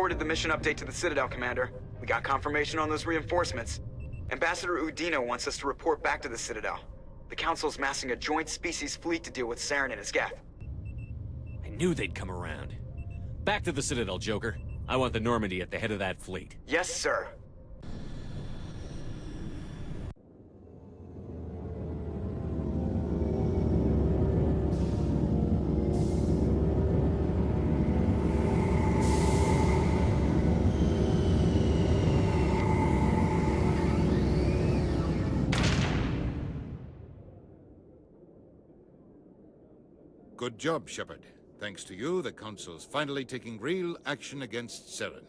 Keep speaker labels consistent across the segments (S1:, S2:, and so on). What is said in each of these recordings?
S1: forwarded the mission update to the Citadel, Commander. We got confirmation on those reinforcements. Ambassador Udina wants us to report back to the Citadel. The Council's massing a joint species fleet to deal with Saren and his Geth.
S2: I knew they'd come around. Back to the Citadel, Joker. I want the Normandy at the head of that fleet.
S1: Yes, sir.
S3: Good job, Shepard. Thanks to you, the Council's finally taking real action against Saren.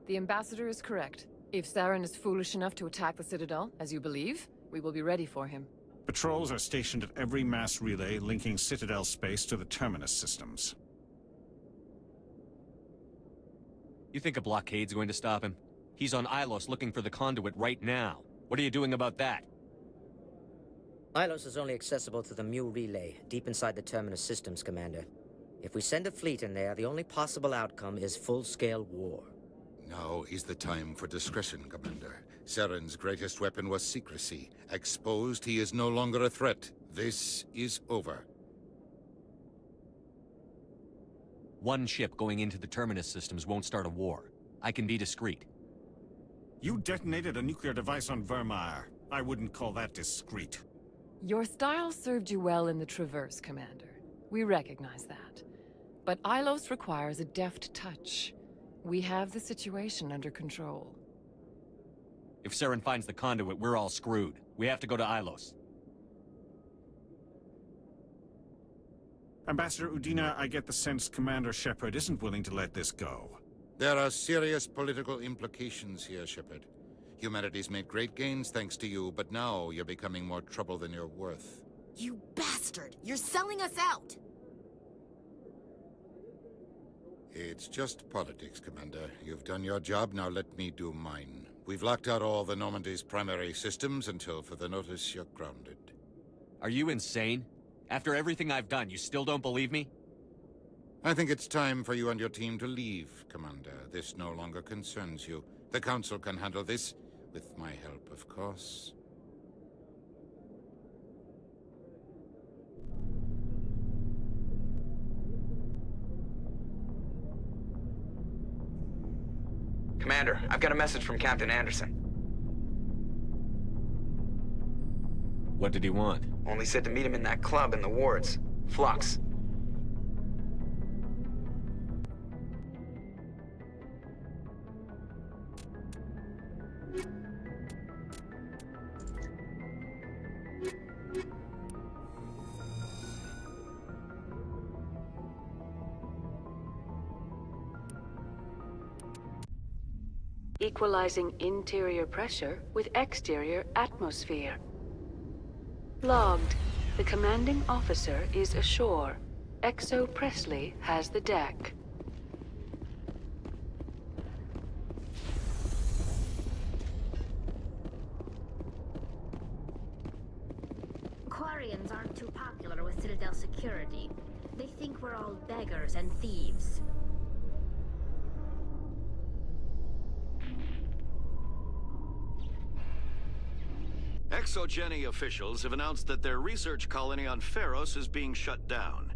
S4: The Ambassador is correct. If Saren is foolish enough to attack the Citadel, as you believe, we will be ready for him.
S5: Patrols are stationed at every mass relay linking Citadel space to the Terminus systems.
S2: You think a blockade's going to stop him? He's on Ilos looking for the conduit right now. What are you doing about that?
S6: Ilos is only accessible through the Mu relay, deep inside the Terminus systems, Commander. If we send a fleet in there, the only possible outcome is full-scale war.
S3: Now is the time for discretion, Commander. Saren's greatest weapon was secrecy. Exposed, he is no longer a threat. This is over.
S2: One ship going into the Terminus systems won't start a war. I can be discreet.
S5: You detonated a nuclear device on Vermeer. I wouldn't call that discreet.
S4: Your style served you well in the Traverse, Commander. We recognize that. But Ilos requires a deft touch. We have the situation under control.
S2: If Saren finds the conduit, we're all screwed. We have to go to Ilos.
S5: Ambassador Udina, I get the sense Commander Shepard isn't willing to let this go.
S3: There are serious political implications here, Shepard. Humanity's made great gains thanks to you, but now you're becoming more trouble than you're worth.
S7: You bastard! You're selling us out!
S3: It's just politics, Commander. You've done your job, now let me do mine. We've locked out all the Normandy's primary systems until further notice you're grounded.
S2: Are you insane? After everything I've done, you still don't believe me?
S3: I think it's time for you and your team to leave, Commander. This no longer concerns you. The Council can handle this, with my help, of course.
S1: Commander, I've got a message from Captain Anderson.
S2: What did he want?
S1: Only said to meet him in that club in the wards. Flux.
S8: Equalizing interior pressure with exterior atmosphere. Logged. The commanding officer is ashore. Exo Presley has the deck.
S9: Quarians aren't too popular with Citadel security. They think we're all beggars and thieves.
S10: ExoGeni officials have announced that their research colony on Feros is being shut down.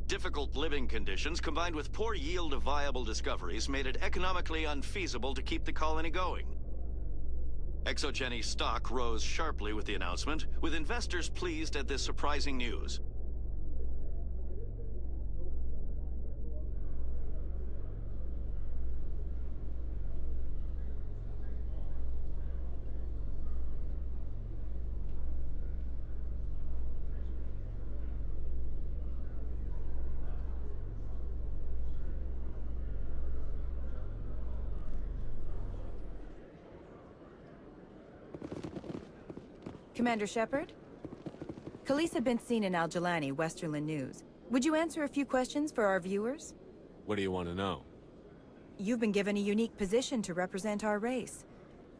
S10: Difficult living conditions combined with poor yield of viable discoveries made it economically unfeasible to keep the colony going. ExoGeni stock rose sharply with the announcement, with investors pleased at this surprising news.
S11: Commander Shepard? Khaleesa been seen in Al-Jalani, Westerland News. Would you answer a few questions for our viewers?
S2: What do you want to know?
S11: You've been given a unique position to represent our race.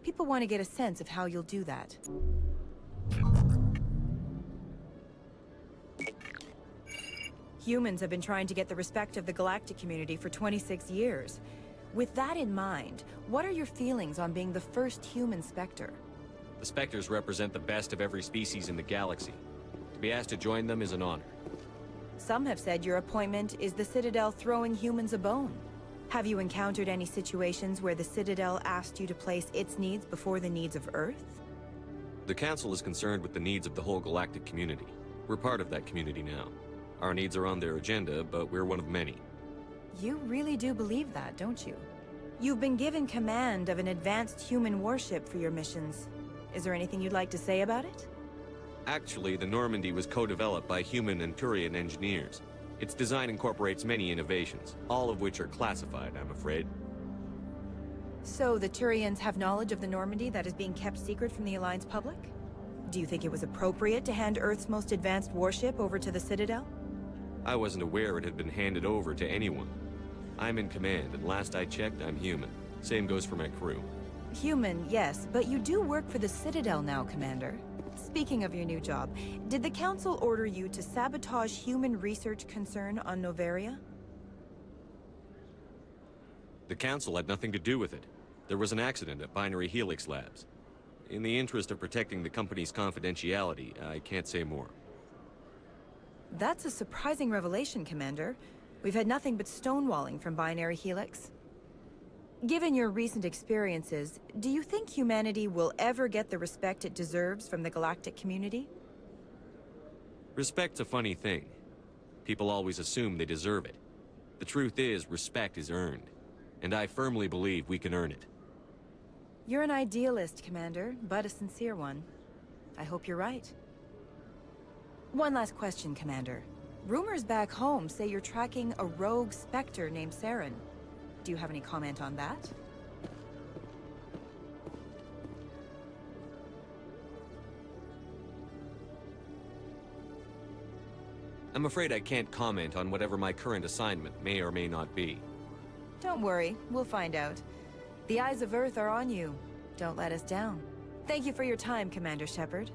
S11: People want to get a sense of how you'll do that. Humans have been trying to get the respect of the galactic community for 26 years. With that in mind, what are your feelings on being the first human Spectre?
S2: The Spectres represent the best of every species in the galaxy. To be asked to join them is an honor.
S11: Some have said your appointment is the Citadel throwing humans a bone. Have you encountered any situations where the Citadel asked you to place its needs before the needs of Earth?
S2: The Council is concerned with the needs of the whole galactic community. We're part of that community now. Our needs are on their agenda, but we're one of many.
S11: You really do believe that, don't you? You've been given command of an advanced human warship for your missions. Is there anything you'd like to say about it?
S2: Actually, the Normandy was co-developed by human and Turian engineers. Its design incorporates many innovations, all of which are classified, I'm afraid.
S11: So the Turians have knowledge of the Normandy that is being kept secret from the Alliance public? Do you think it was appropriate to hand Earth's most advanced warship over to the Citadel?
S2: I wasn't aware it had been handed over to anyone. I'm in command, and last I checked, I'm human. Same goes for my crew.
S11: Human, yes, but you do work for the Citadel now, Commander. Speaking of your new job, did the Council order you to sabotage human research concern on Noveria?
S2: The Council had nothing to do with it. There was an accident at Binary Helix Labs. In the interest of protecting the company's confidentiality, I can't say more.
S11: That's a surprising revelation, Commander. We've had nothing but stonewalling from Binary Helix. Given your recent experiences, do you think humanity will ever get the respect it deserves from the galactic community?
S2: Respect's a funny thing. People always assume they deserve it. The truth is, respect is earned. And I firmly believe we can earn it.
S11: You're an idealist, Commander, but a sincere one. I hope you're right. One last question, Commander. Rumors back home say you're tracking a rogue Spectre named Saren. Do you have any comment on that?
S2: I'm afraid I can't comment on whatever my current assignment may or may not be.
S11: Don't worry, we'll find out. The eyes of Earth are on you. Don't let us down. Thank you for your time, Commander Shepard.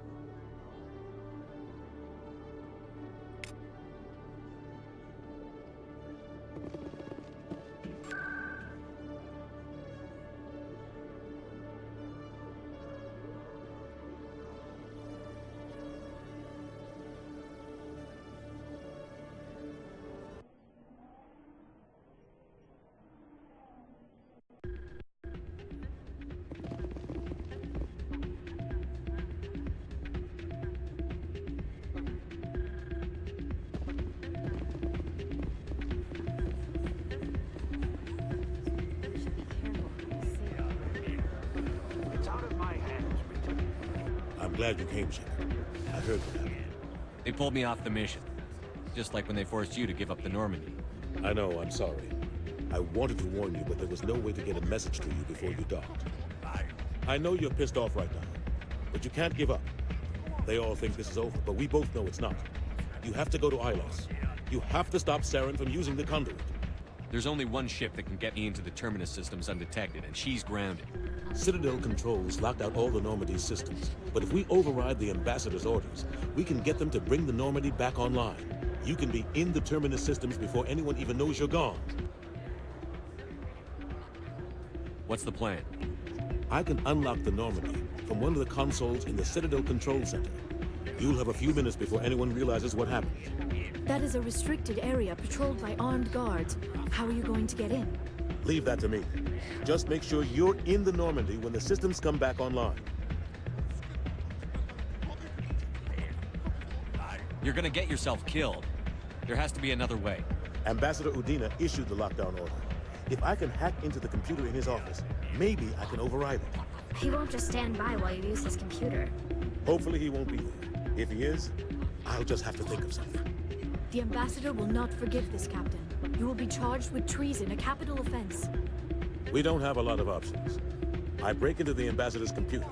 S12: I'm glad you came, Shepard. I heard what happened.
S2: They pulled me off the mission. Just like when they forced you to give up the Normandy.
S12: I know, I'm sorry. I wanted to warn you, but there was no way to get a message to you before you docked. I know you're pissed off right now, but you can't give up. They all think this is over, but we both know it's not. You have to go to Ilos. You have to stop Saren from using the conduit.
S2: There's only one ship that can get me into the Terminus systems undetected, and she's grounded.
S12: Citadel controls locked out all the Normandy's systems, but if we override the Ambassador's orders, we can get them to bring the Normandy back online. You can be in the Terminus systems before anyone even knows you're gone.
S2: What's the plan?
S12: I can unlock the Normandy from one of the consoles in the Citadel Control Center. You'll have a few minutes before anyone realizes what happened.
S9: That is a restricted area patrolled by armed guards. How are you going to get in?
S12: Leave that to me. Just make sure you're in the Normandy when the systems come back online.
S2: You're gonna get yourself killed. There has to be another way.
S12: Ambassador Udina issued the lockdown order. If I can hack into the computer in his office, maybe I can override it.
S9: He won't just stand by while you use his computer.
S12: Hopefully he won't be there. If he is, I'll just have to think of something.
S9: The Ambassador will not forgive this, Captain. You will be charged with treason, a capital offense.
S12: We don't have a lot of options. I break into the Ambassador's computer,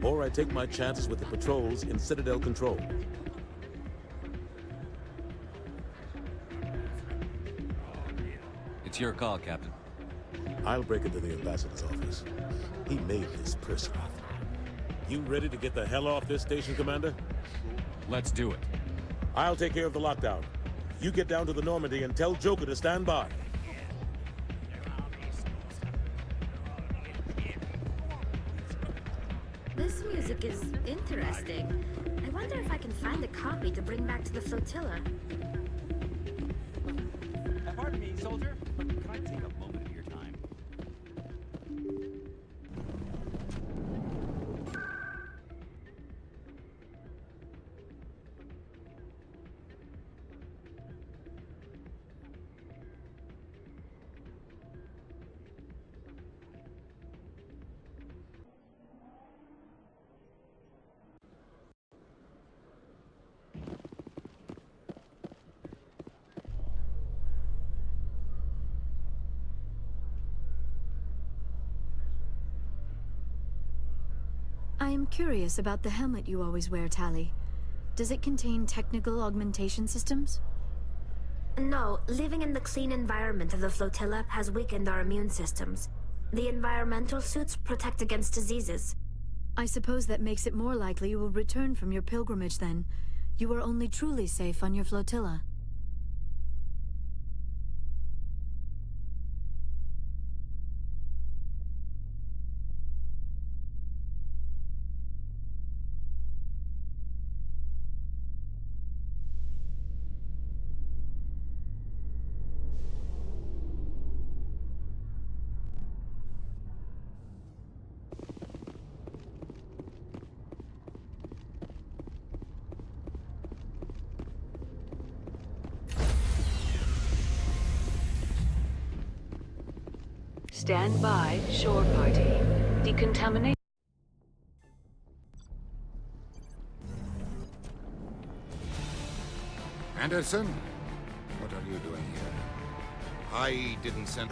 S12: or I take my chances with the patrols in Citadel Control.
S2: It's your call, Captain.
S12: I'll break into the Ambassador's office. He made this personal. You ready to get the hell off this station, Commander?
S2: Let's do it.
S12: I'll take care of the lockdown. You get down to the Normandy and tell Joker to stand by.
S9: music is interesting. I wonder if I can find a copy to bring back to the flotilla.
S13: Pardon me, soldier, but can I take a moment of your time?
S14: I am curious about the helmet you always wear, Tali. Does it contain technical augmentation systems?
S9: No, living in the clean environment of the flotilla has weakened our immune systems. The environmental suits protect against diseases.
S14: I suppose that makes it more likely you will return from your pilgrimage then. You are only truly safe on your flotilla.
S8: Stand by, shore party. Decontamination.
S3: Anderson? What are you doing here? I didn't send...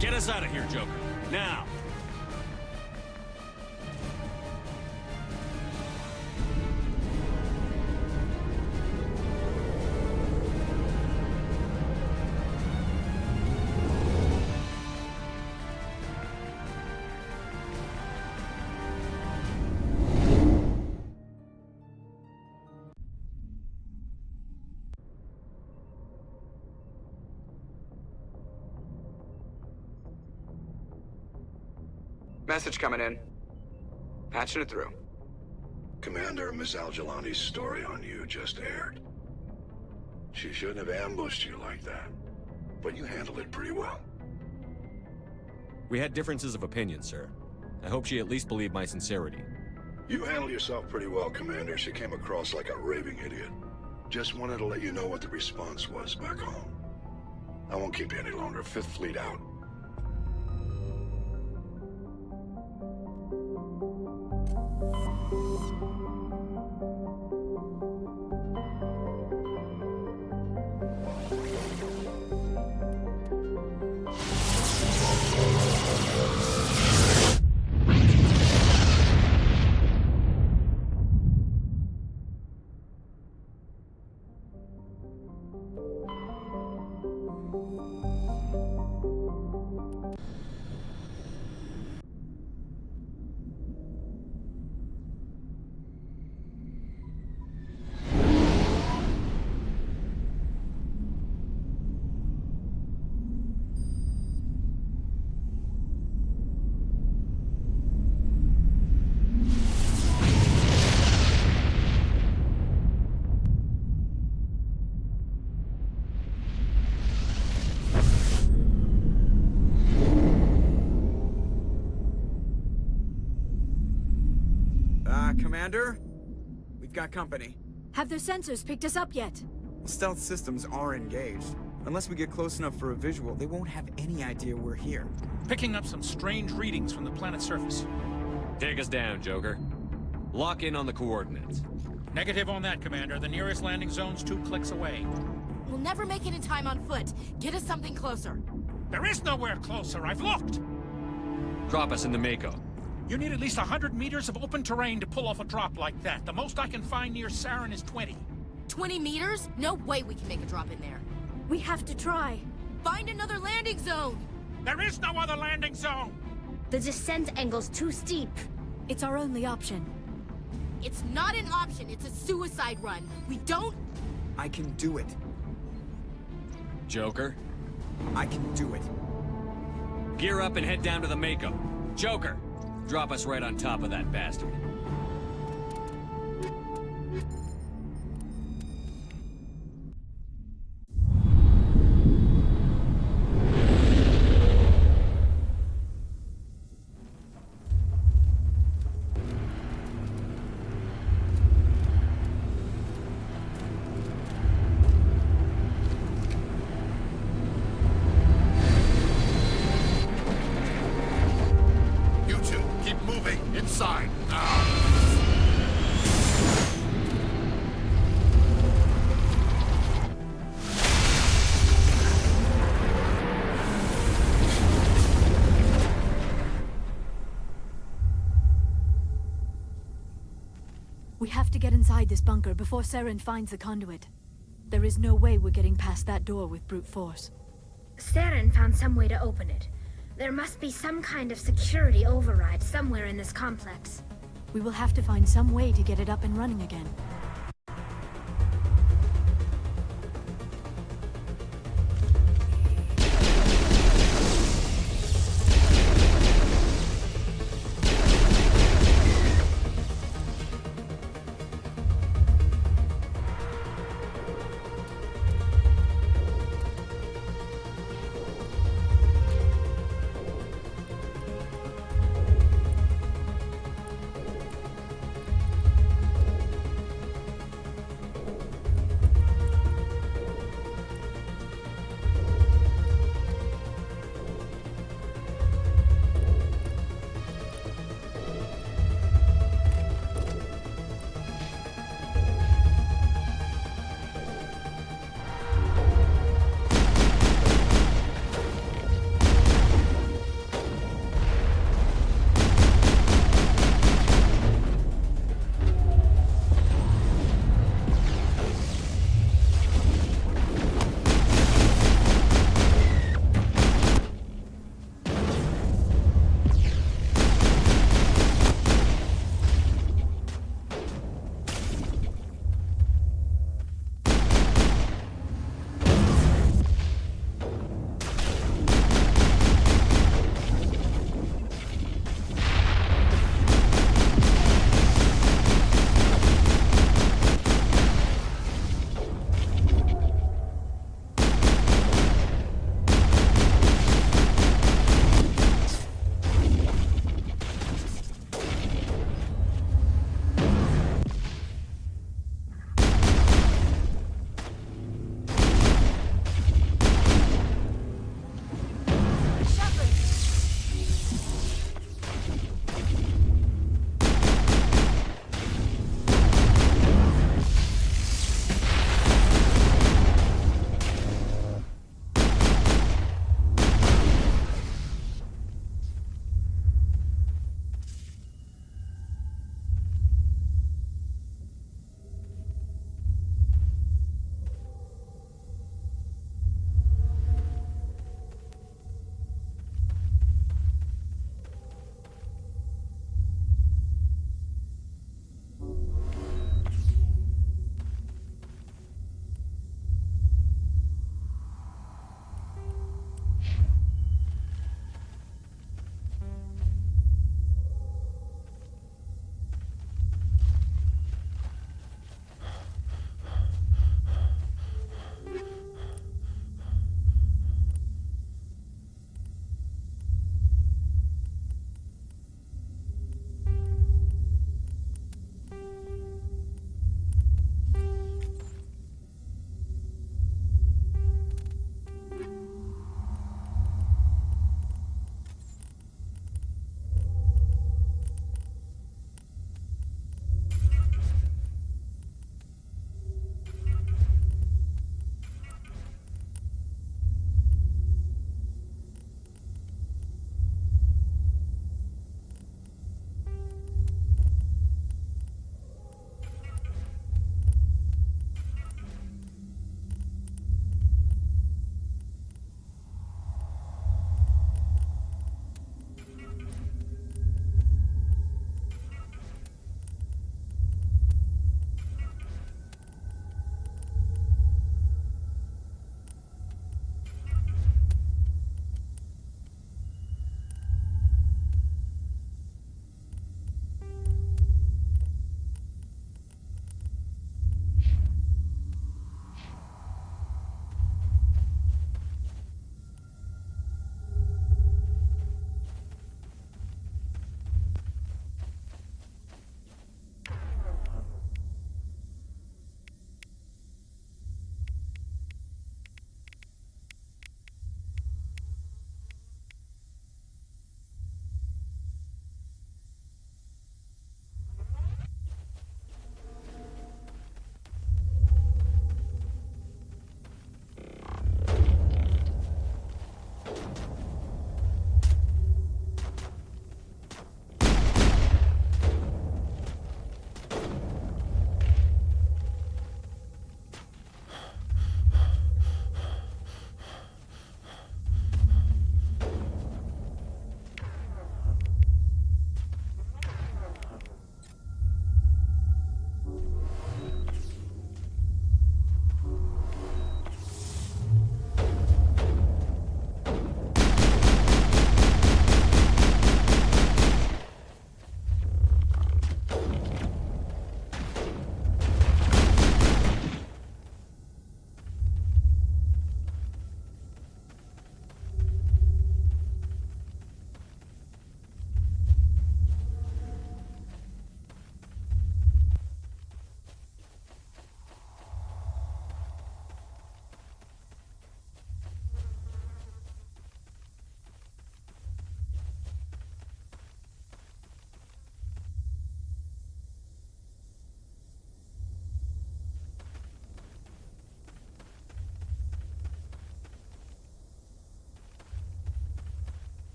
S13: Get us out of here, Joker. Now!
S1: Message coming in. Patching it through.
S15: Commander, Miss Al-Jalani's story on you just aired. She shouldn't have ambushed you like that, but you handled it pretty well.
S2: We had differences of opinion, sir. I hope she at least believed my sincerity.
S15: You handled yourself pretty well, Commander. She came across like a raving idiot. Just wanted to let you know what the response was back home. I won't keep you any longer. Fifth Fleet out.
S1: Commander? We've got company.
S14: Have their sensors picked us up yet?
S1: Stealth systems are engaged. Unless we get close enough for a visual, they won't have any idea we're here.
S16: Picking up some strange readings from the planet's surface.
S2: Take us down, Joker. Lock in on the coordinates.
S16: Negative on that, Commander. The nearest landing zone's 2 clicks away.
S7: We'll never make it in time on foot. Get us something closer.
S16: There is nowhere closer. I've looked.
S2: Drop us in the Mako.
S16: You need at least 100 meters of open terrain to pull off a drop like that. The most I can find near Saren is 20.
S7: 20 meters? No way we can make a drop in there.
S14: We have to try.
S7: Find another landing zone!
S16: There is no other landing zone!
S9: The descent angle's too steep.
S14: It's our only option.
S7: It's not an option. It's a suicide run. We don't...
S1: I can do it.
S2: Joker?
S1: I can do it.
S2: Gear up and head down to the Mako. Joker, drop us right on top of that bastard.
S3: Inside, now!
S14: We have to get inside this bunker before Saren finds the conduit. There is no way we're getting past that door with brute force.
S9: Saren found some way to open it. There must be some kind of security override somewhere in this complex.
S14: We will have to find some way to get it up and running again.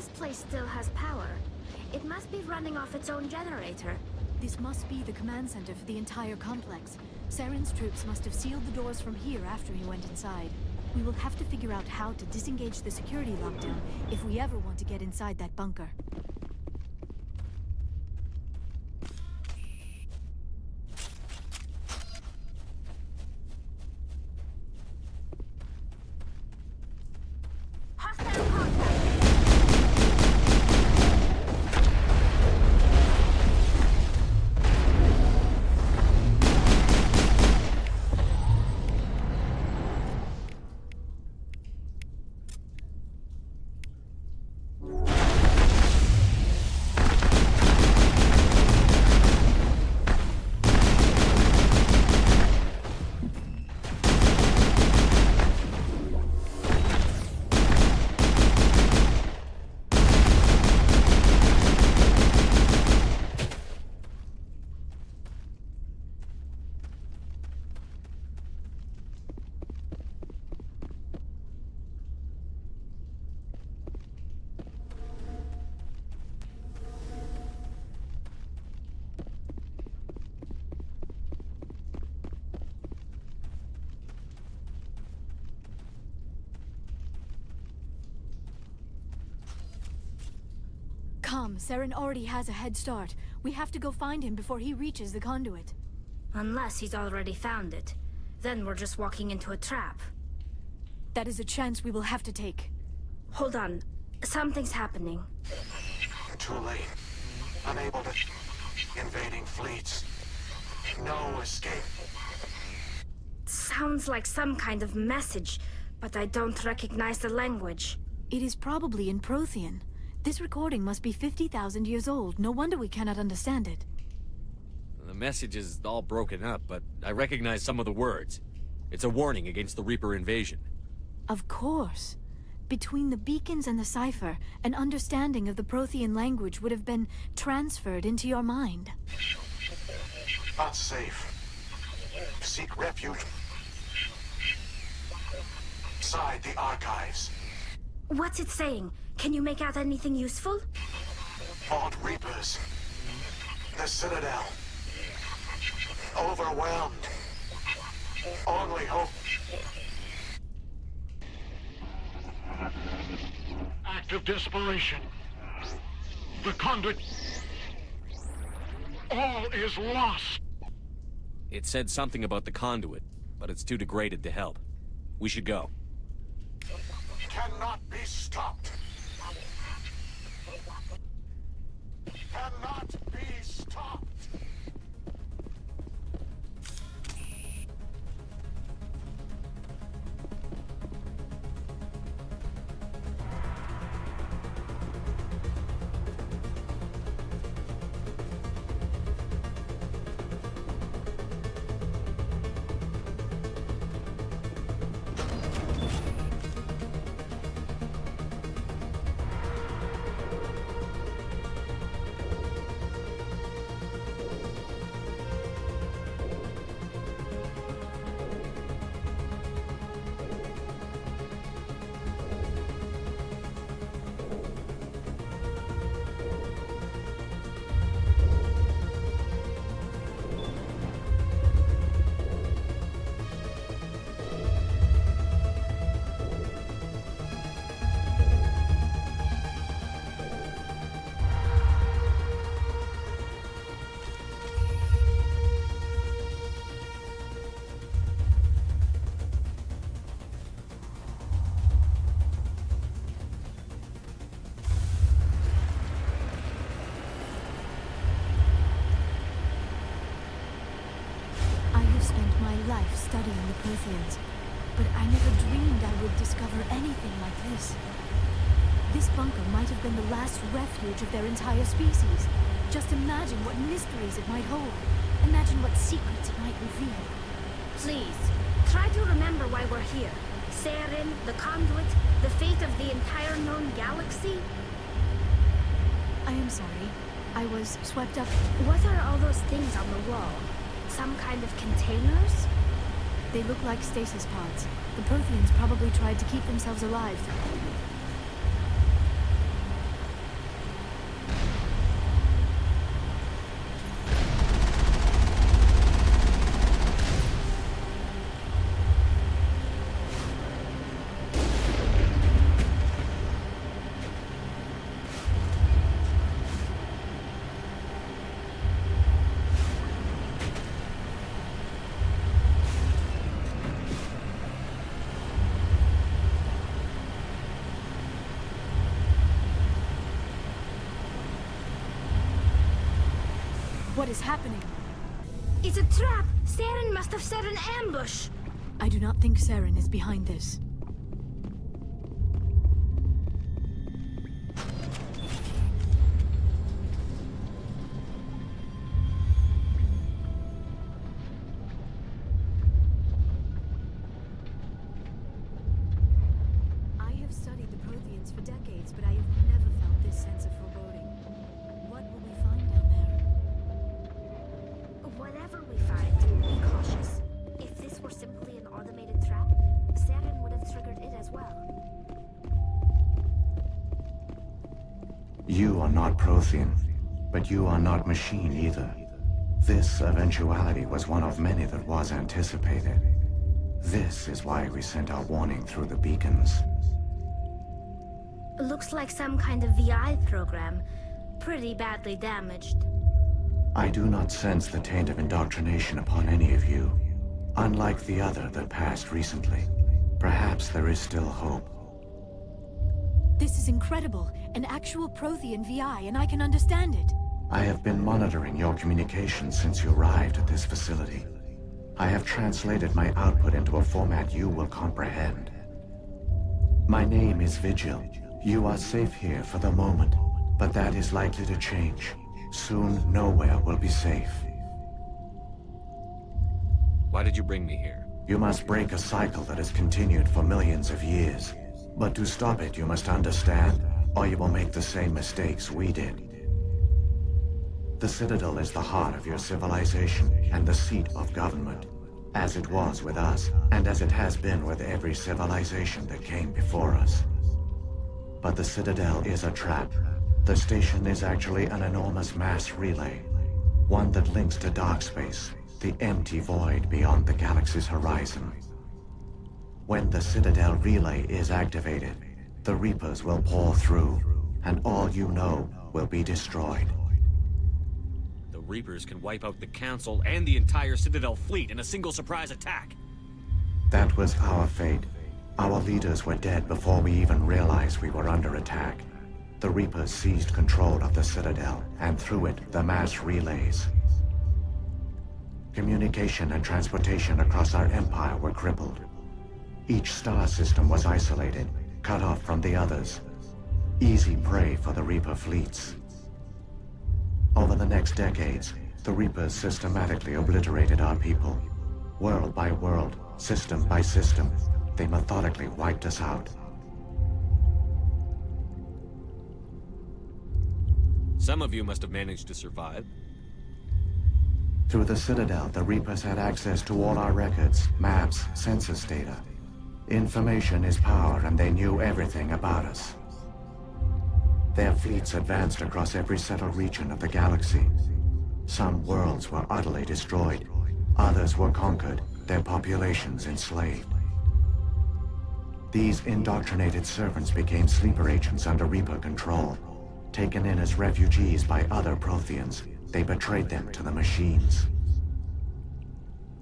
S9: This place still has power. It must be running off its own generator.
S14: This must be the command center for the entire complex. Saren's troops must have sealed the doors from here after he went inside. We will have to figure out how to disengage the security lockdown if we ever want to get inside that bunker. Come, Saren already has a head start. We have to go find him before he reaches the conduit.
S9: Unless he's already found it. Then we're just walking into a trap.
S14: That is a chance we will have to take.
S9: Hold on. Something's happening.
S17: Too late. Unable to... Invading fleets. No escape.
S9: Sounds like some kind of message, but I don't recognize the language.
S14: It is probably in Prothean. This recording must be 50,000 years old. No wonder we cannot understand it.
S2: The message is all broken up, but I recognize some of the words. It's a warning against the Reaper invasion.
S14: Of course. Between the beacons and the cipher, an understanding of the Prothean language would have been transferred into your mind.
S17: Unsafe. Seek refuge. Inside the archives.
S9: What's it saying? Can you make out anything useful?
S17: Fought Reapers. The Citadel. Overwhelmed. Only hope. Act of desperation. The conduit. All is lost.
S2: It said something about the conduit, but it's too degraded to help. We should go.
S17: Cannot be stopped. Cannot be stopped.
S14: Studying the Protheans, but I never dreamed I would discover anything like this. This bunker might have been the last refuge of their entire species. Just imagine what mysteries it might hold. Imagine what secrets it might reveal.
S9: Please, try to remember why we're here. Saren, the conduit, the fate of the entire known galaxy.
S14: I am sorry. I was swept up.
S9: What are all those things on the wall? Some kind of containers?
S14: They look like stasis pods. The Protheans probably tried to keep themselves alive. What is happening?
S9: It's a trap! Saren must have set an ambush!
S14: I do not think Saren is behind this. I have studied the Protheans for decades, but I have never felt this sense of foreboding. What will we find down there?
S9: Whatever we find, be cautious. If this were simply an automated trap, Saren would have triggered it as well.
S18: You are not Prothean, but you are not machine either. This eventuality was one of many that was anticipated. This is why we sent our warning through the beacons.
S9: Looks like some kind of VI program. Pretty badly damaged.
S18: I do not sense the taint of indoctrination upon any of you. Unlike the other that passed recently, perhaps there is still hope.
S14: This is incredible. An actual Prothean VI, and I can understand it.
S18: I have been monitoring your communications since you arrived at this facility. I have translated my output into a format you will comprehend. My name is Vigil. You are safe here for the moment, but that is likely to change. Soon, nowhere will be safe.
S2: Why did you bring me here?
S18: You must break a cycle that has continued for millions of years. But to stop it, you must understand, or you will make the same mistakes we did. The Citadel is the heart of your civilization and the seat of government, as it was with us, and as it has been with every civilization that came before us. But the Citadel is a trap. The station is actually an enormous mass relay, one that links to dark space, the empty void beyond the galaxy's horizon. When the Citadel relay is activated, the Reapers will pour through, and all you know will be destroyed.
S2: The Reapers can wipe out the Council and the entire Citadel fleet in a single surprise attack.
S18: That was our fate. Our leaders were dead before we even realized we were under attack. The Reapers seized control of the Citadel, and through it, the mass relays. Communication and transportation across our empire were crippled. Each star system was isolated, cut off from the others. Easy prey for the Reaper fleets. Over the next decades, the Reapers systematically obliterated our people. World by world, system by system, they methodically wiped us out.
S2: Some of you must have managed to survive.
S18: Through the Citadel, the Reapers had access to all our records, maps, census data. Information is power, and they knew everything about us. Their fleets advanced across every settled region of the galaxy. Some worlds were utterly destroyed. Others were conquered, their populations enslaved. These indoctrinated servants became sleeper agents under Reaper control. Taken in as refugees by other Protheans, they betrayed them to the machines.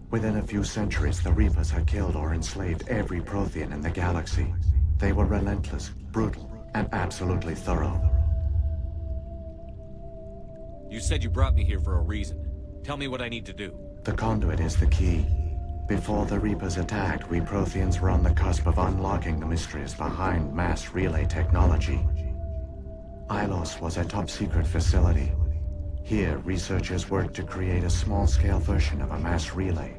S18: Within a few centuries, the Reapers had killed or enslaved every Prothean in the galaxy. They were relentless, brutal, and absolutely thorough.
S2: You said you brought me here for a reason. Tell me what I need to do.
S18: The conduit is the key. Before the Reapers attacked, we Protheans were on the cusp of unlocking the mysteries behind mass relay technology. Ilos was a top-secret facility. Here, researchers worked to create a small-scale version of a mass relay,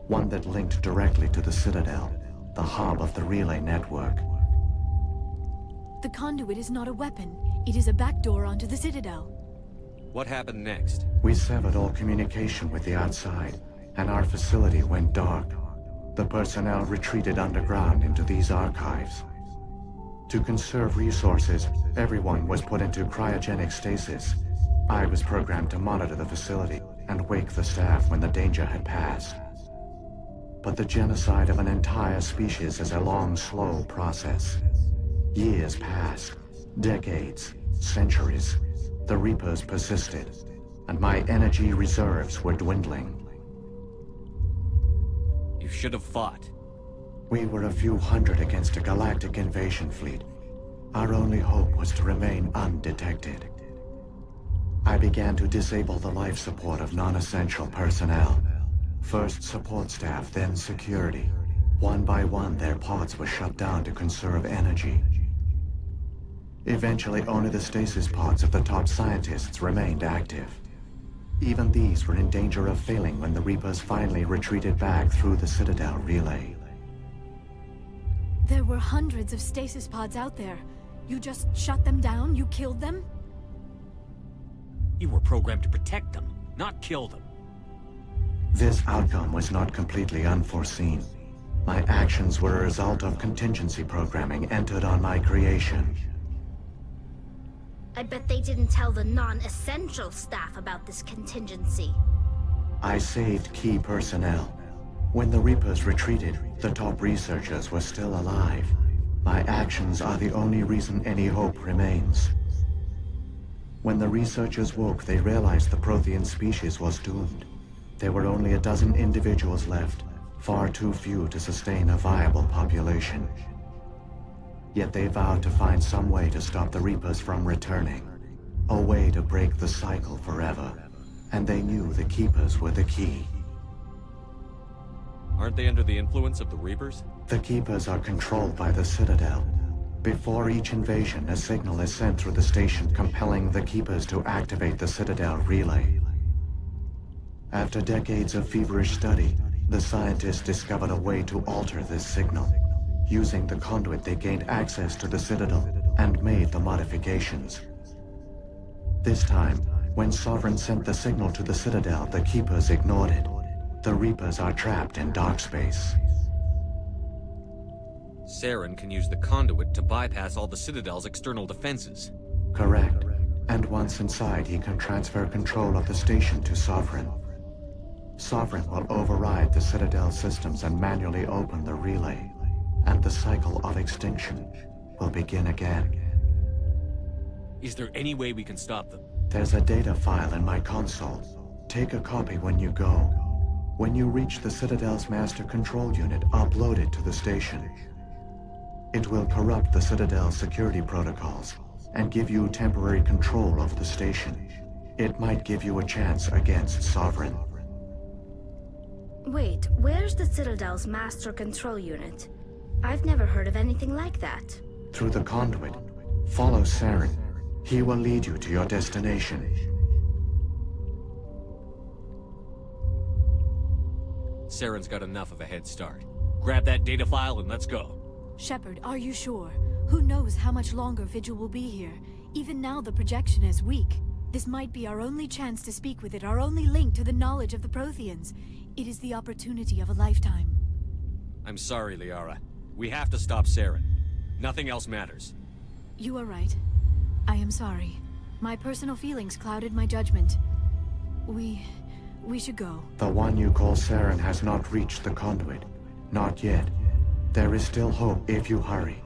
S18: one that linked directly to the Citadel, the hub of the relay network.
S14: The conduit is not a weapon. It is a backdoor onto the Citadel.
S2: What happened next?
S18: We severed all communication with the outside, and our facility went dark. The personnel retreated underground into these archives. To conserve resources, everyone was put into cryogenic stasis. I was programmed to monitor the facility and wake the staff when the danger had passed. But the genocide of an entire species is a long, slow process. Years passed, decades, centuries. The Reapers persisted, and my energy reserves were dwindling.
S2: You should have fought.
S18: We were a few hundred against a galactic invasion fleet. Our only hope was to remain undetected. I began to disable the life support of non-essential personnel. First support staff, then security. One by one, their pods were shut down to conserve energy. Eventually, only the stasis pods of the top scientists remained active. Even these were in danger of failing when the Reapers finally retreated back through the Citadel relay.
S14: There were hundreds of stasis pods out there. You just shut them down? You killed them?
S13: You were programmed to protect them, not kill them.
S18: This outcome was not completely unforeseen. My actions were a result of contingency programming entered on my creation.
S9: I bet they didn't tell the non-essential staff about this contingency.
S18: I saved key personnel. When the Reapers retreated, the top researchers were still alive. My actions are the only reason any hope remains. When the researchers woke, they realized the Prothean species was doomed. There were only a dozen individuals left, far too few to sustain a viable population. Yet they vowed to find some way to stop the Reapers from returning. A way to break the cycle forever. And they knew the Keepers were the key.
S2: Aren't they under the influence of the Reapers?
S18: The Keepers are controlled by the Citadel. Before each invasion, a signal is sent through the station compelling the Keepers to activate the Citadel relay. After decades of feverish study, the scientists discovered a way to alter this signal. Using the conduit, they gained access to the Citadel and made the modifications. This time, when Sovereign sent the signal to the Citadel, the Keepers ignored it. The Reapers are trapped in dark space.
S2: Saren can use the conduit to bypass all the Citadel's external defenses.
S18: Correct. And once inside, he can transfer control of the station to Sovereign. Sovereign will override the Citadel systems and manually open the relay. And the cycle of extinction will begin again.
S2: Is there any way we can stop them?
S18: There's a data file in my console. Take a copy when you go. When you reach the Citadel's master control unit, upload it to the station. It will corrupt the Citadel's security protocols and give you temporary control of the station. It might give you a chance against Sovereign.
S9: Wait, where's the Citadel's master control unit? I've never heard of anything like that.
S18: Through the conduit, follow Saren. He will lead you to your destination.
S2: Saren's got enough of a head start. Grab that data file and let's go.
S14: Shepard, are you sure? Who knows how much longer Vigil will be here? Even now the projection is weak. This might be our only chance to speak with it, our only link to the knowledge of the Protheans. It is the opportunity of a lifetime.
S2: I'm sorry, Liara. We have to stop Saren. Nothing else matters.
S14: You are right. I am sorry. My personal feelings clouded my judgment. We should go.
S18: The one you call Saren has not reached the conduit. Not yet. There is still hope if you hurry.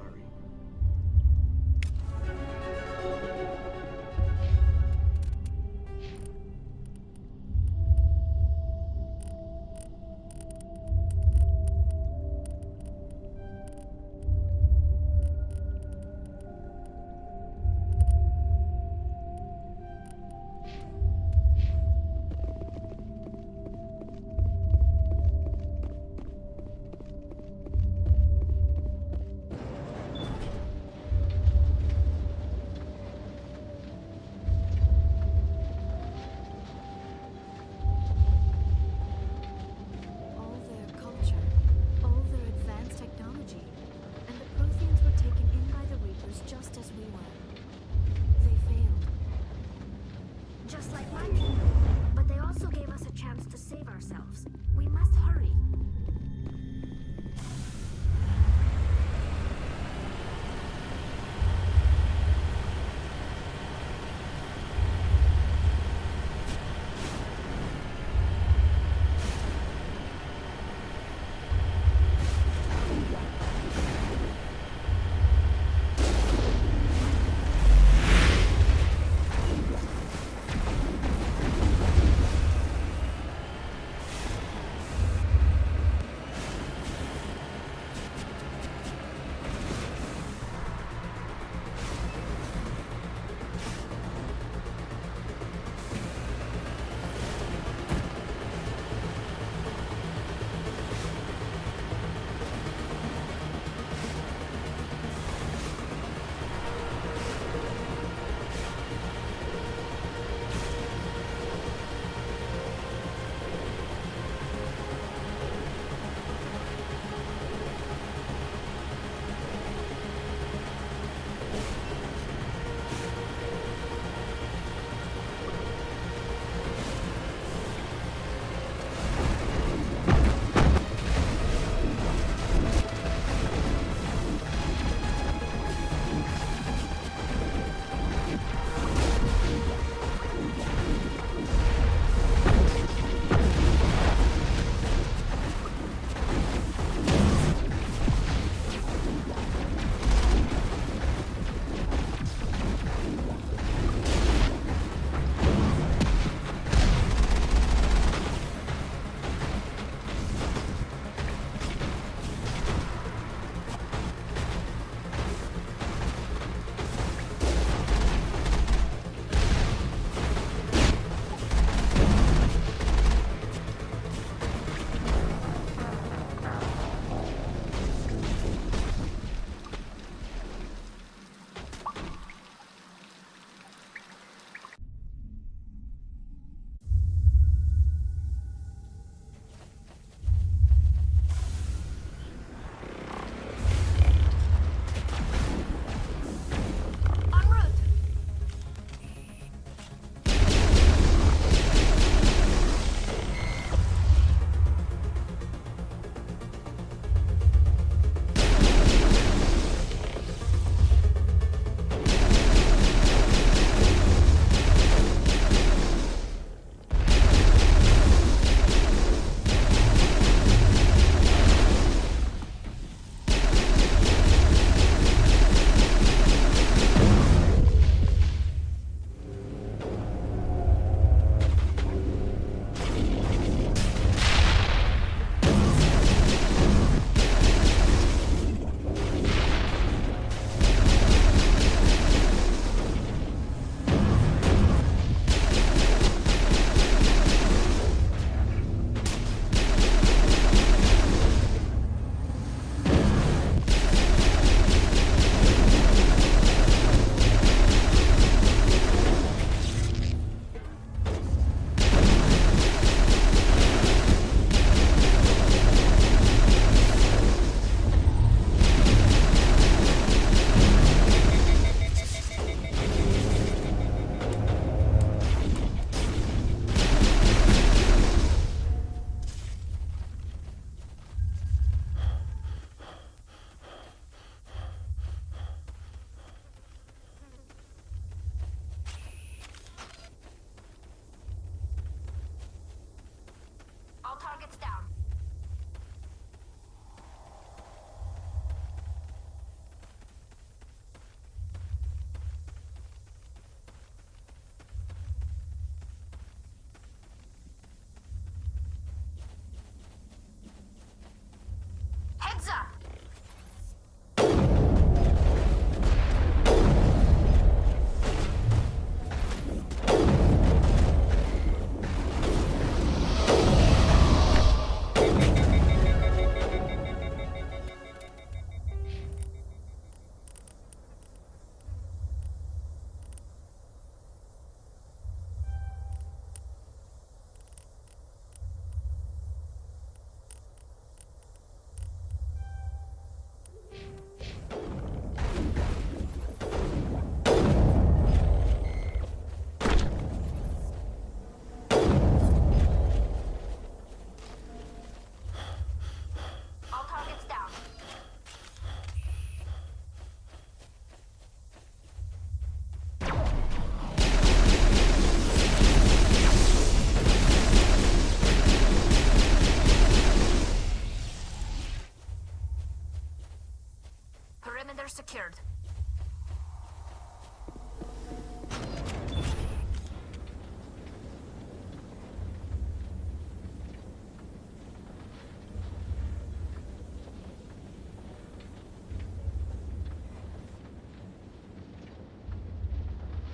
S9: secured.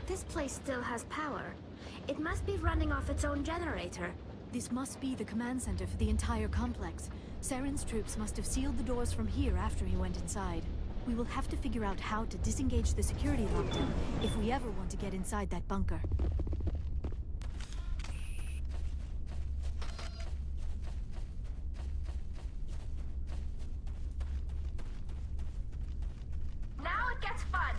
S9: This place still has power. It must be running off its own generator.
S14: This must be the command center for the entire complex. Saren's troops must have sealed the doors from here after he went inside. We will have to figure out how to disengage the security lockdown if we ever want to get inside that bunker.
S9: Now it gets fun!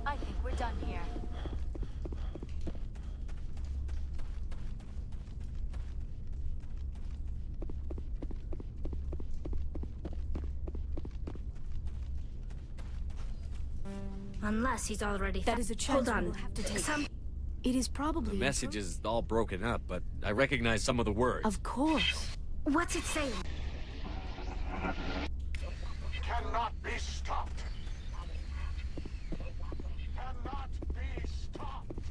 S14: I think we're done here.
S9: Unless he's already...
S14: That is a chance
S9: Hold on.
S14: we'll have to take. It is probably...
S2: The message is all broken up, but I recognize some of the words.
S14: Of course.
S9: What's it saying?
S17: Cannot be stopped. Cannot be stopped.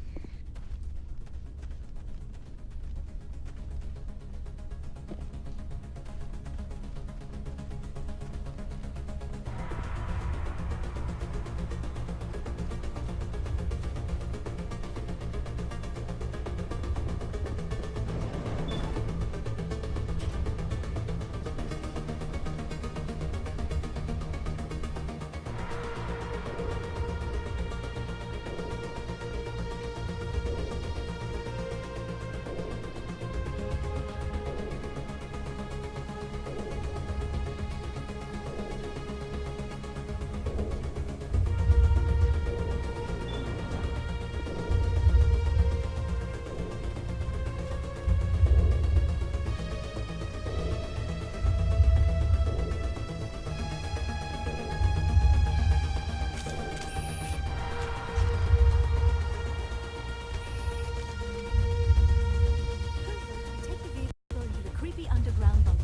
S14: Take the vehicle into the creepy underground bunker.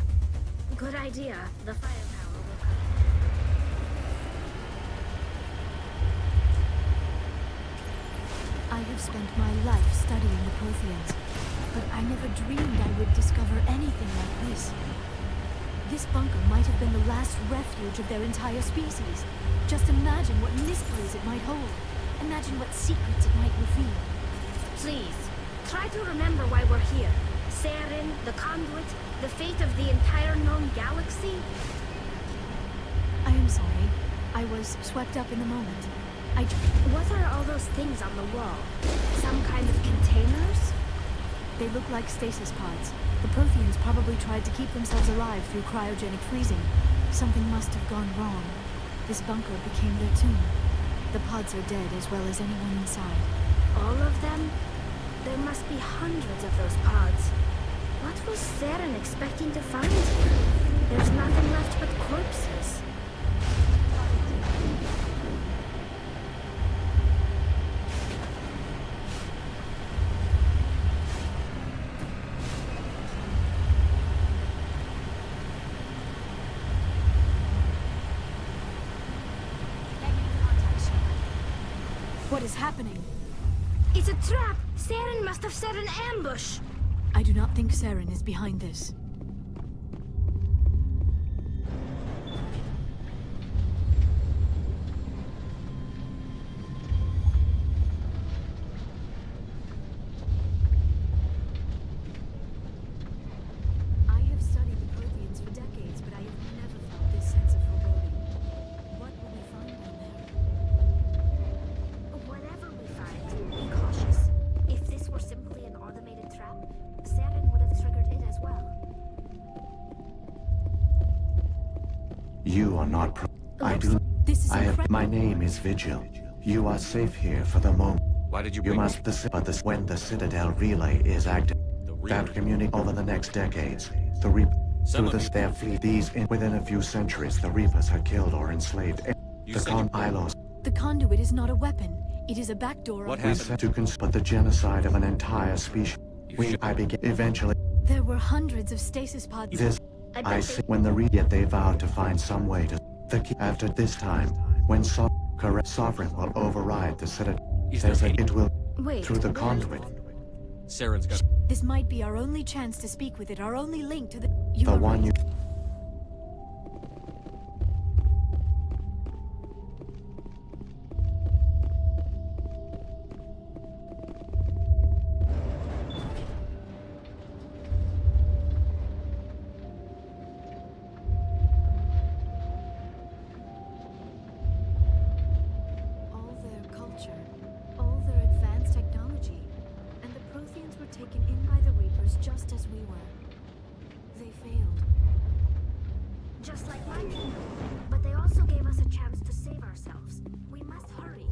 S9: Good idea. The firepower will come.
S14: I have spent my life studying the Protheans, but I never dreamed I would discover anything like this. This bunker might have been the last refuge of their entire species. Just imagine what mysteries it might hold. Imagine what secrets it might reveal.
S9: Please, try to remember why we're here. Saren, the Conduit, the fate of the entire known galaxy.
S14: I am sorry. I was swept up in the moment.
S9: What are all those things on the wall? Some kind of containers?
S14: They look like stasis pods. The Protheans probably tried to keep themselves alive through cryogenic freezing. Something must have gone wrong. This bunker became their tomb. The pods are dead as well as anyone inside.
S9: All of them? There must be hundreds of those pods. What was Saren expecting to find here? There's nothing left but corpses.
S14: What is happening?
S9: It's a trap! Saren must have set an ambush!
S14: I do not think Saren is behind this. I have studied the Protheans for decades, but I have never felt this sense of foreboding. What will we find down there?
S18: You are not I do.
S14: This is
S18: My name is Vigil. You are safe here for the moment.
S2: Why did you
S18: You
S2: bring
S18: must when the Citadel relay is active. That community over the next decades. The Reapers through their fleet. Within a few centuries, the Reapers had killed or enslaved Ilos.
S14: The conduit is not a weapon. It is a backdoor.
S18: What happened? But the genocide of an entire species. Eventually.
S14: There were hundreds of stasis pods.
S18: I see. When yet they vowed to find some way to after this time, when Sovereign will override the Citadel. It will through the conduit.
S2: Saren's got.
S14: This might be our only chance to speak with it. Our only link to the.
S18: The one you.
S9: Just like my kingdom. But they also gave us a chance to save ourselves. We must hurry.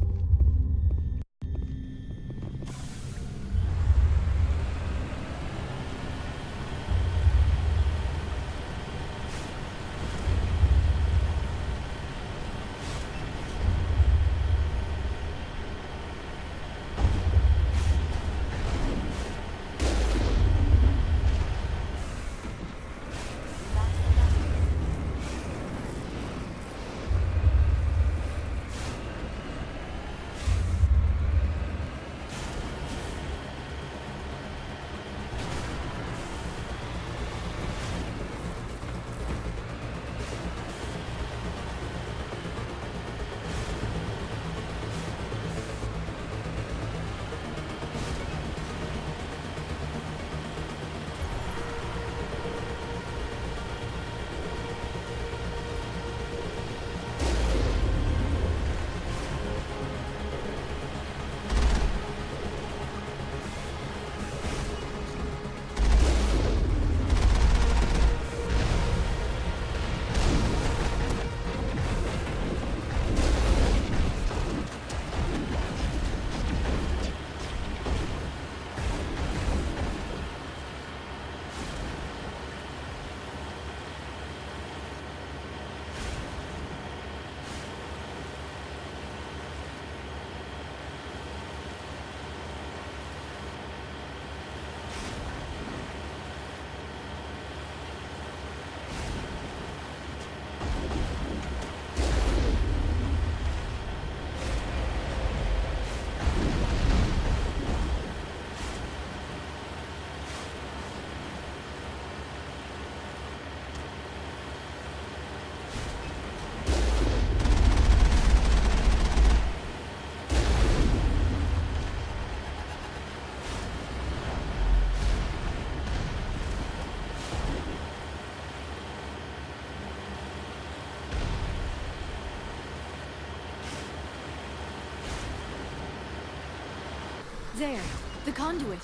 S14: There, the conduit.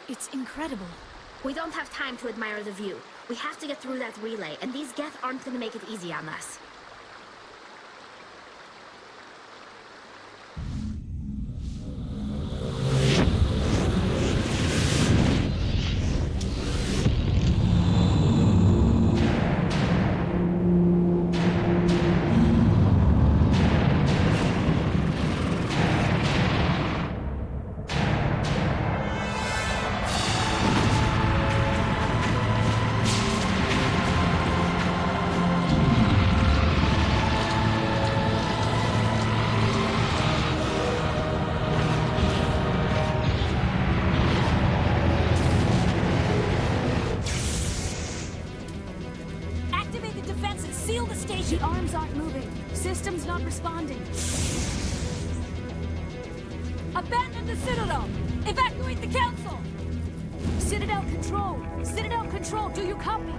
S14: It's incredible.
S9: We don't have time to admire the view. We have to get through that relay, and these Geth aren't gonna make it easy on us.
S14: The arms aren't moving. Systems not responding.
S19: Abandon the Citadel! Evacuate the Council!
S14: Citadel Control! Citadel Control, do you copy?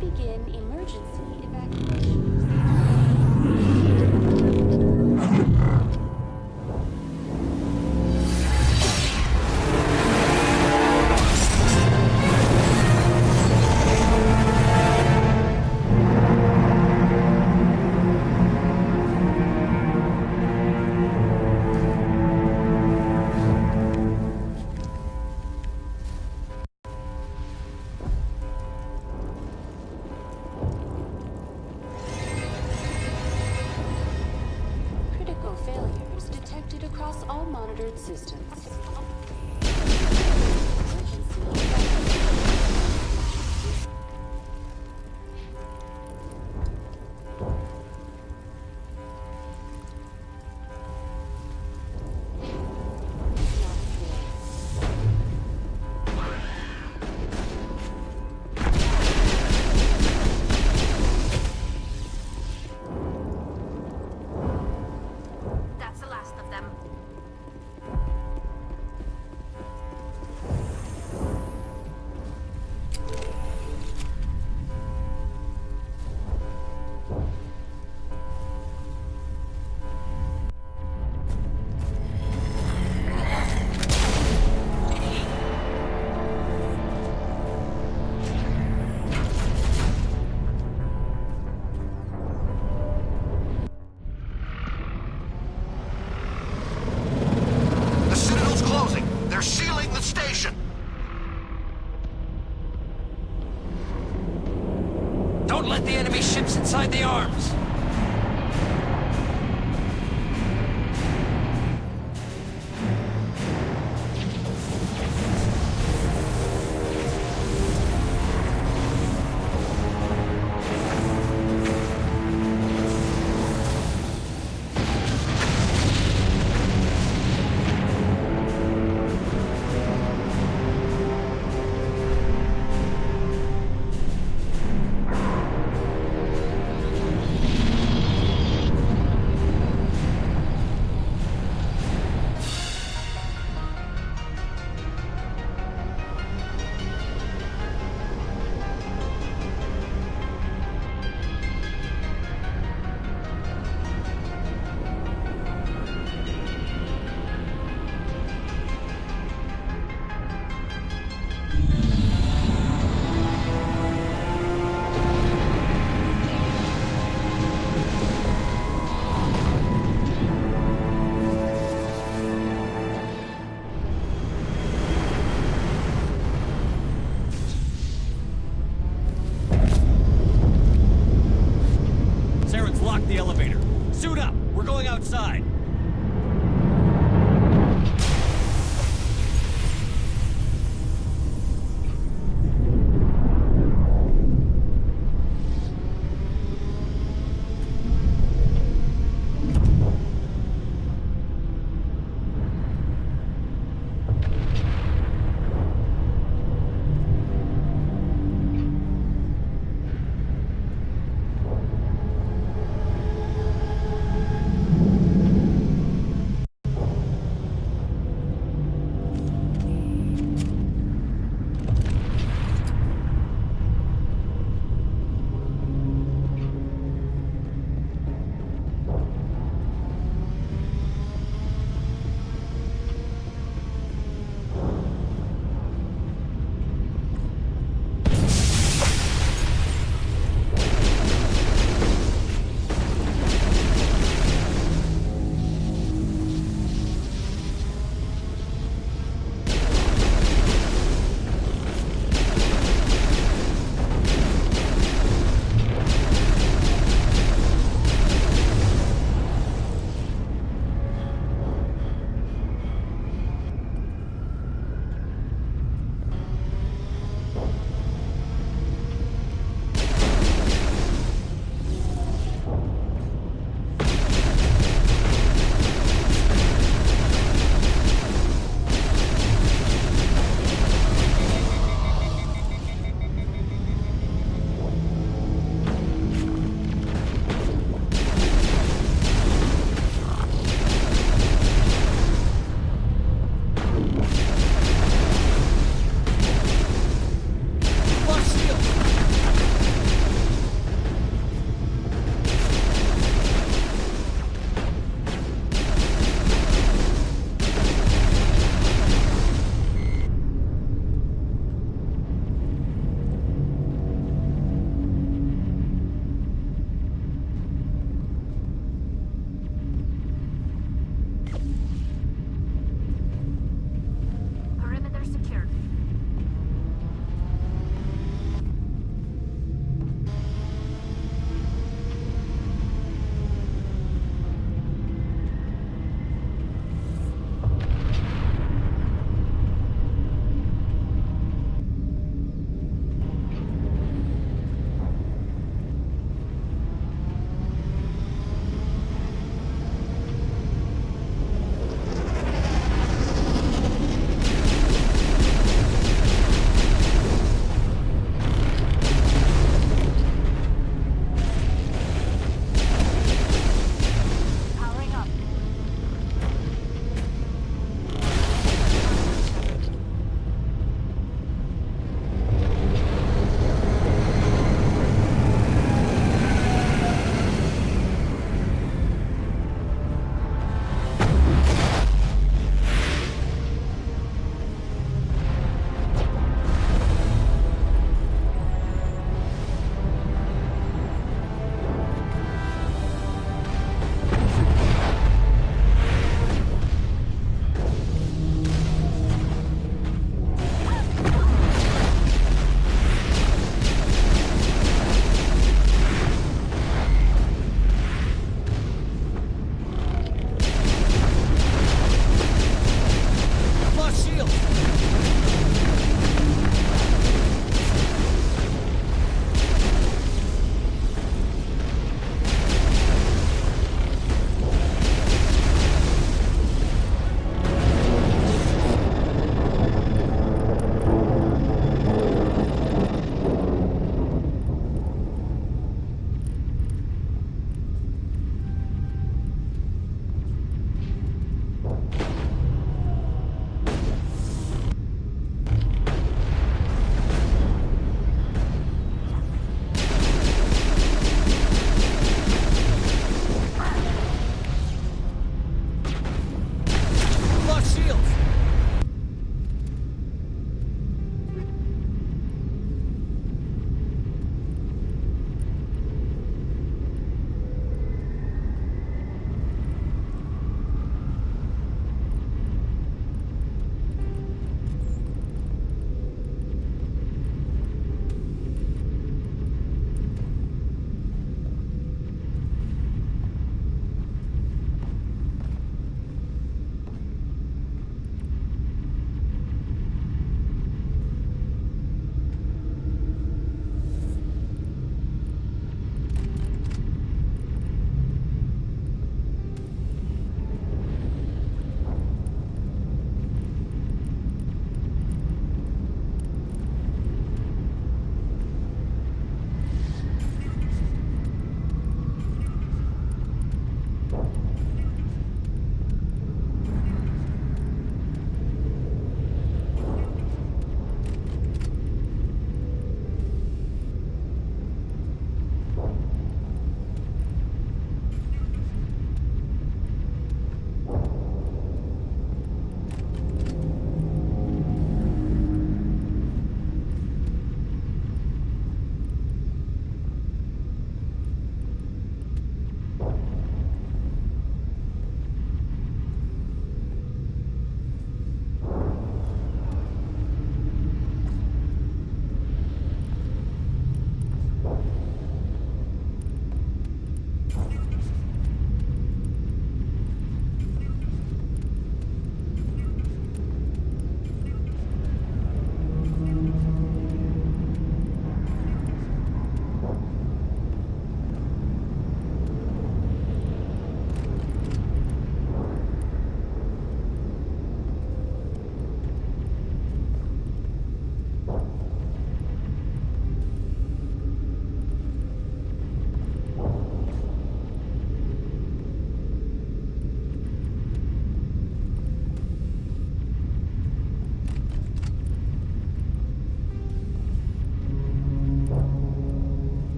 S8: begin emergency evacuation. Failures detected across all monitored systems.
S9: That's the last of them.
S17: The Citadel's closing. They're sealing the station.
S13: Don't let the enemy ships inside the arms!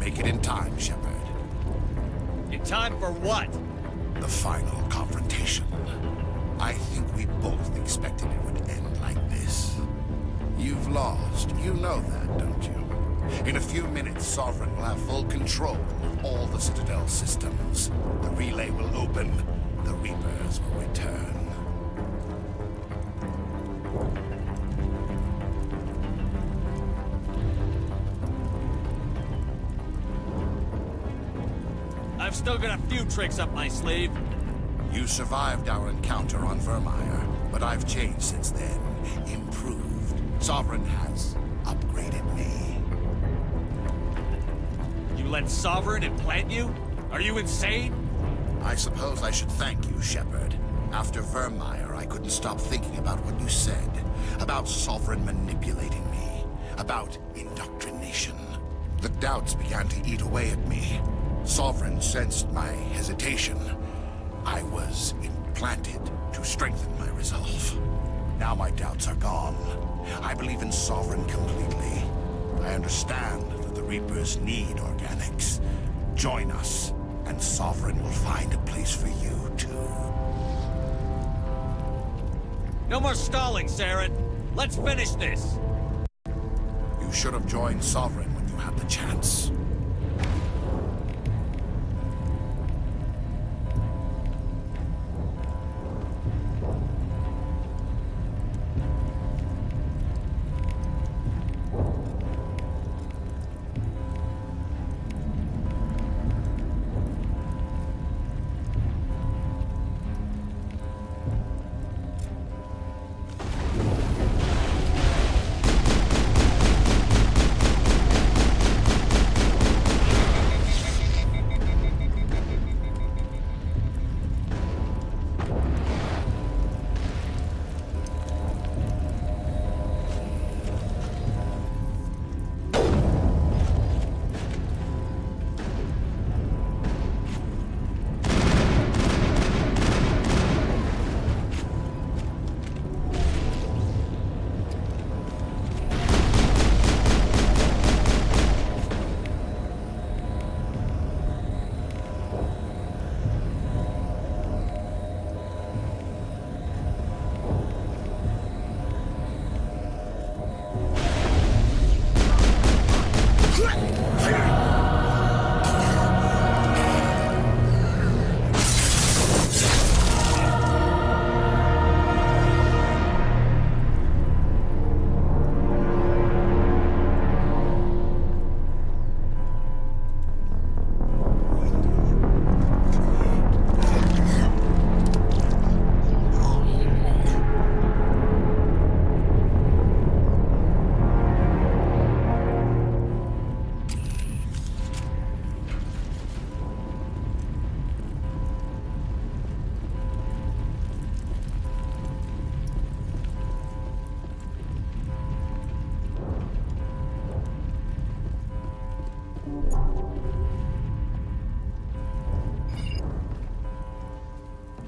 S17: make it in time, Shepard.
S2: In time for what?
S17: The final confrontation. I think we both expected it would end like this. You've lost. You know that, don't you? In a few minutes, Sovereign will have full control of all the Citadel systems. The relay will open. The Reapers will return.
S2: I've still got a few tricks up my sleeve.
S17: You survived our encounter on Vermeer, but I've changed since then. Improved. Sovereign has upgraded me.
S2: You let Sovereign implant you? Are you insane?
S17: I suppose I should thank you, Shepard. After Vermeer, I couldn't stop thinking about what you said. About Sovereign manipulating me. About indoctrination. The doubts began to eat away at me. Sovereign sensed my hesitation. I was implanted to strengthen my resolve. Now my doubts are gone. I believe in Sovereign completely. I understand that the Reapers need organics. Join us, and Sovereign will find a place for you, too.
S2: No more stalling, Saren. Let's finish this.
S17: You should have joined Sovereign when you had the chance.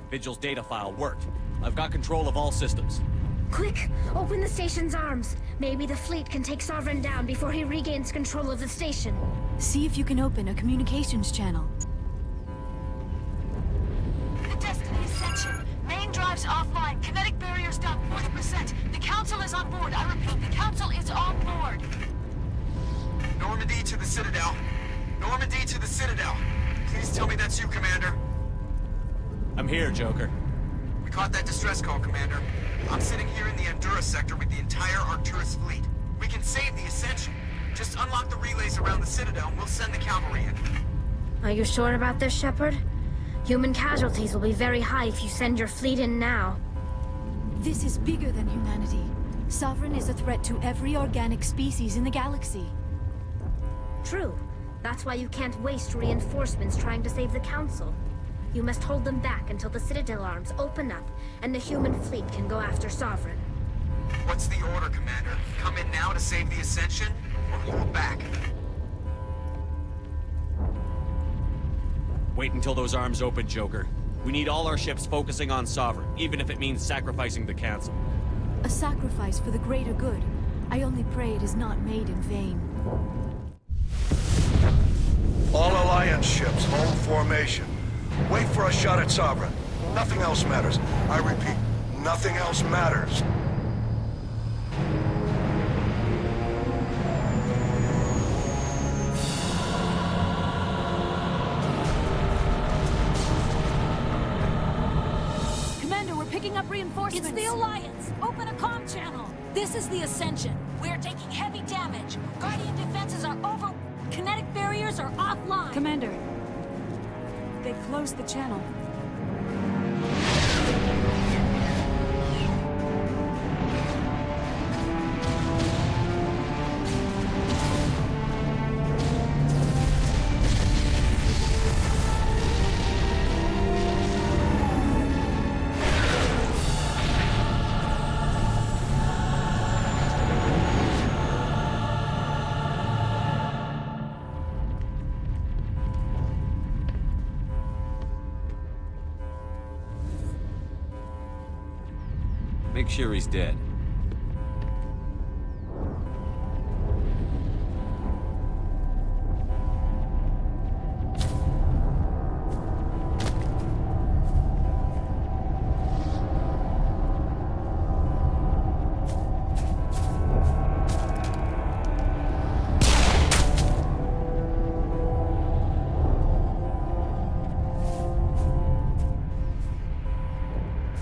S2: Vigil's data file worked. I've got control of all systems.
S9: Quick! Open the station's arms. Maybe the fleet can take Sovereign down before he regains control of the station.
S14: See if you can open a communications channel.
S19: The Destiny Ascension. Main drives offline. Kinetic barriers down 40%. The Council is on board. I repeat, the Council is on board.
S1: Normandy to the Citadel. Normandy to the Citadel. Please tell me that's you, Commander.
S2: I'm here, Joker.
S1: We caught that distress call, Commander. I'm sitting here in the Endura sector with the entire Arcturus fleet. We can save the Ascension. Just unlock the relays around the Citadel and we'll send the cavalry in.
S9: Are you sure about this, Shepard? Human casualties will be very high if you send your fleet in now.
S14: This is bigger than humanity. Sovereign is a threat to every organic species in the galaxy.
S9: True. That's why you can't waste reinforcements trying to save the Council. You must hold them back until the Citadel arms open up and the human fleet can go after Sovereign.
S1: What's the order, Commander? Come in now to save the Ascension, or hold back?
S2: Wait until those arms open, Joker. We need all our ships focusing on Sovereign, even if it means sacrificing the Council.
S14: A sacrifice for the greater good. I only pray it is not made in vain.
S15: command ships, hold formation. Wait for a shot at Sovereign. Nothing else matters. I repeat, nothing else matters.
S19: Commander, we're picking up reinforcements.
S14: It's the Alliance! Open a comm channel!
S19: This is the Ascension. We're taking heavy damage. Guardian defenses are over. Kinetic barriers are offline.
S14: Commander, they closed the channel.
S2: Make sure he's dead.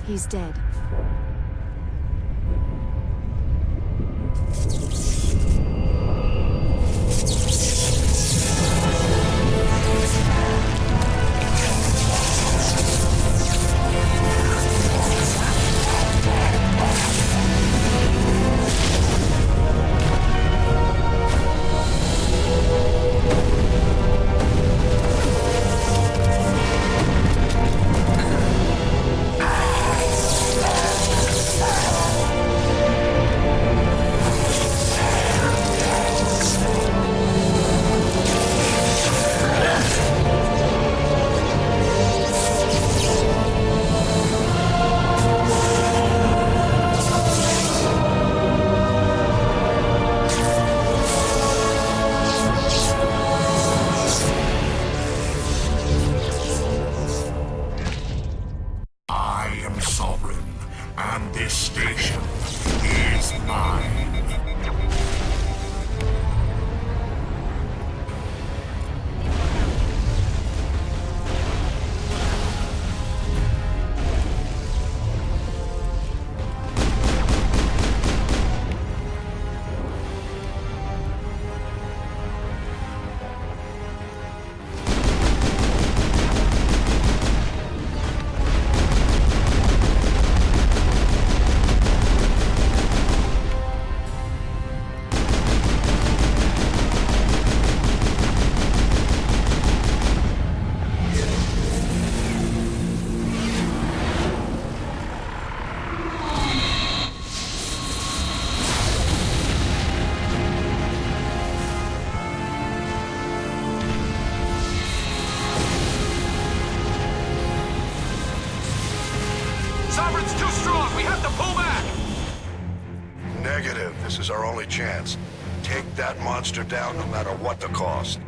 S14: He's dead.
S16: Sovereign's too strong. We have to pull back.
S15: Negative. This is our only chance. Take that monster down no matter what the cost.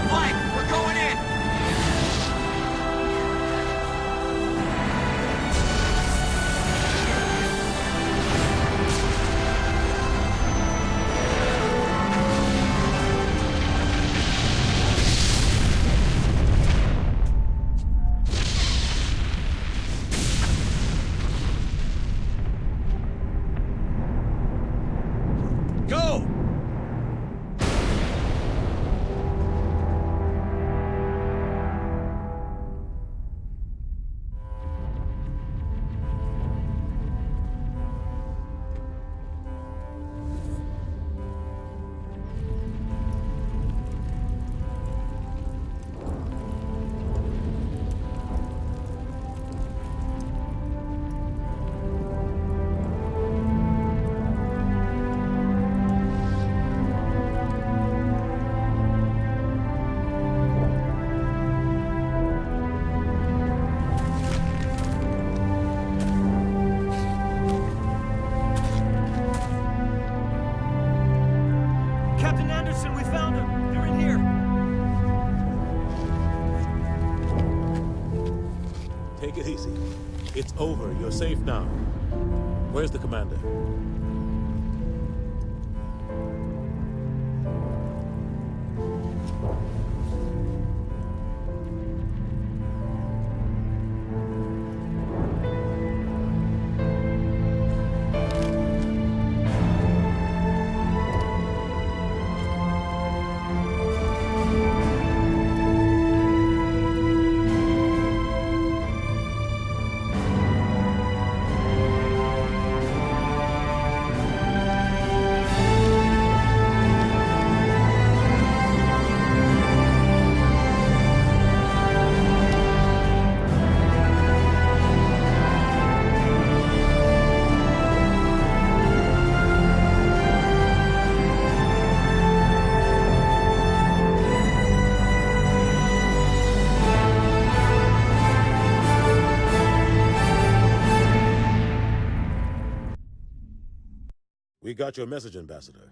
S1: Get flank! We're going in!
S2: Go!
S13: Captain Anderson, we found them. They're in here.
S12: Take it easy. It's over. You're safe now. Where's the commander? We got your message, Ambassador.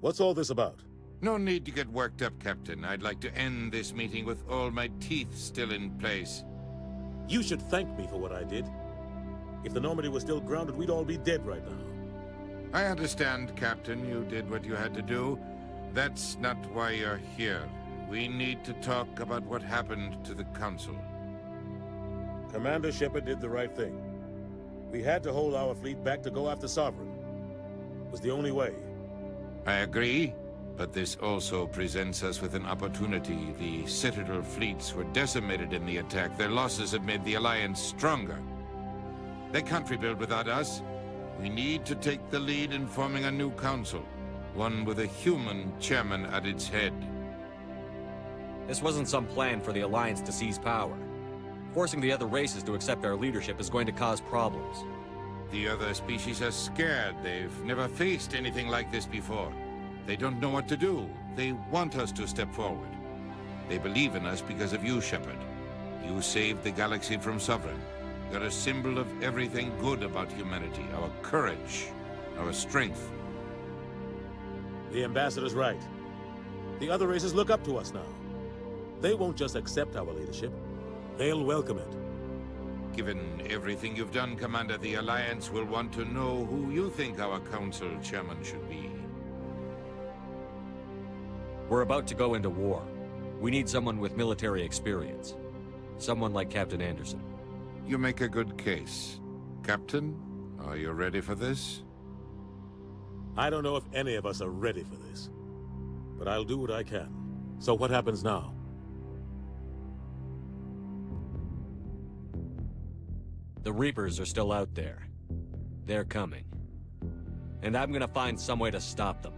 S12: What's all this about?
S3: No need to get worked up, Captain. I'd like to end this meeting with all my teeth still in place.
S12: You should thank me for what I did. If the Normandy was still grounded, we'd all be dead right now.
S3: I understand, Captain. You did what you had to do. That's not why you're here. We need to talk about what happened to the Council.
S12: Commander Shepard did the right thing. We had to hold our fleet back to go after Sovereign. It was the only way.
S3: I agree, but this also presents us with an opportunity. The Citadel fleets were decimated in the attack. Their losses have made the Alliance stronger. They can't rebuild without us. We need to take the lead in forming a new council, one with a human chairman at its head.
S2: This wasn't some plan for the Alliance to seize power. Forcing the other races to accept our leadership is going to cause problems.
S3: The other species are scared. They've never faced anything like this before. They don't know what to do. They want us to step forward. They believe in us because of you, Shepard. You saved the galaxy from Sovereign. You're a symbol of everything good about humanity. Our courage, our strength.
S12: The Ambassador's right. The other races look up to us now. They won't just accept our leadership. They'll welcome it.
S3: Given everything you've done, Commander, the Alliance will want to know who you think our Council Chairman should be.
S2: We're about to go into war. We need someone with military experience. Someone like Captain Anderson.
S3: You make a good case. Captain, are you ready for this?
S12: I don't know if any of us are ready for this. But I'll do what I can. So what happens now?
S2: The Reapers are still out there. They're coming. And I'm gonna find some way to stop them.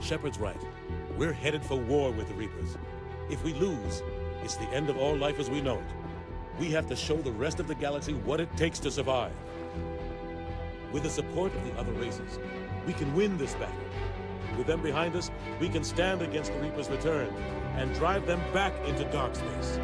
S12: Shepard's right. We're headed for war with the Reapers. If we lose, it's the end of all life as we know it. We have to show the rest of the galaxy what it takes to survive. With the support of the other races, we can win this battle. With them behind us, we can stand against the Reapers' return and drive them back into dark space.